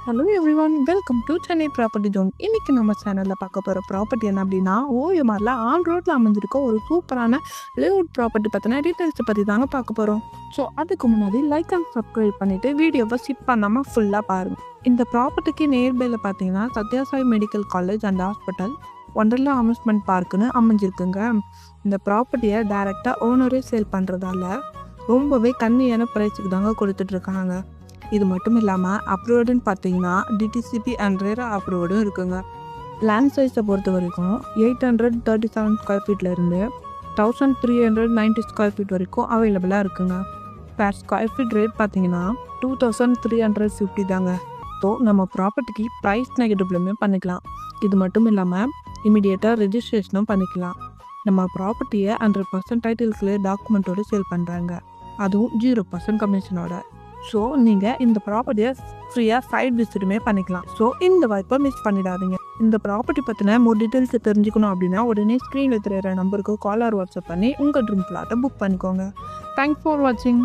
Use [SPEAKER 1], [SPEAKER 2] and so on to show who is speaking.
[SPEAKER 1] Hello everyone, welcome to Chennai property zone. இன்னைக்கு நம்ம சேனலில் பார்க்க போகிற ப்ராப்பர்ட்டி என்ன அப்படின்னா, ஓஎம்ஆரில் ஆன் ரோட்டில் அமைஞ்சிருக்க ஒரு சூப்பரான லேஅவுட் ப்ராப்பர்ட்டி பற்றின டீட்டெயில்ஸை பற்றி தாங்க பார்க்க போகிறோம். ஸோ அதுக்கு முன்னாடி லைக் அண்ட் சப்ஸ்கிரைப் பண்ணிவிட்டு வீடியோவை ஸ்கிப் பண்ணாமல் ஃபுல்லாக பாருங்கள். இந்த ப்ராப்பர்ட்டிக்கு நியர்பையில் பார்த்தீங்கன்னா Sathya Sai medical college and hospital, Wonderla amusement பார்க்குன்னு அமைஞ்சிருக்குங்க. இந்த ப்ராப்பர்ட்டியை டைரெக்டாக ஓனரே சேல் பண்ணுறதால ரொம்பவே கம்மியான ப்ரைஸுக்கு தாங்க கொடுத்துட்ருக்காங்க. இது மட்டும் இல்லாமல் அப்ரூவ்டுன்னு பார்த்தீங்கன்னா டிடிசிபி அண்ட் ரேரா அப்ரூவ்டும் இருக்குங்க. லேண்ட் சைஸை பொறுத்த வரைக்கும் 837 ஸ்கொயர் ஃபீட்லேருந்து 1390 ஸ்கொயர் ஃபீட் வரைக்கும் அவைலபிளாக இருக்குங்க. per ஸ்கொயர் ஃபீட் ரேட் பார்த்தீங்கன்னா 2350 தாங்க. ஸோ நம்ம ப்ராப்பர்ட்டிக்கு ப்ரைஸ் நெகட்டிவ்லையுமே பண்ணிக்கலாம். இது மட்டும் இல்லாமல் இமீடியட்டாக ரெஜிஸ்ட்ரேஷனும் பண்ணிக்கலாம். நம்ம ப்ராப்பர்ட்டியை 100% டைட்டில்ஸ்லேயே டாக்குமெண்ட்டோடு சேல் பண்ணுறாங்க, அதுவும் 0% கமிஷனோட. ஸோ நீங்கள் இந்த ப்ராப்பர்ட்டியை ஃப்ரீயாக சைட் விசிட்டுமே பண்ணிக்கலாம். ஸோ இந்த வாய்ப்பை மிஸ் பண்ணிடாதீங்க. இந்த ப்ராப்பர்ட்டி பற்றின more டீட்டெயில்ஸ் தெரிஞ்சுக்கணும் அப்படின்னா உடனே ஸ்க்ரீனில் தெரியிற நம்பருக்கு கால் ஆர் வாட்ஸ்அப் பண்ணி உங்கள் ட்ரீம் பிளாட்டை புக் பண்ணிக்கோங்க. தேங்க்ஸ் ஃபார் வாட்சிங்.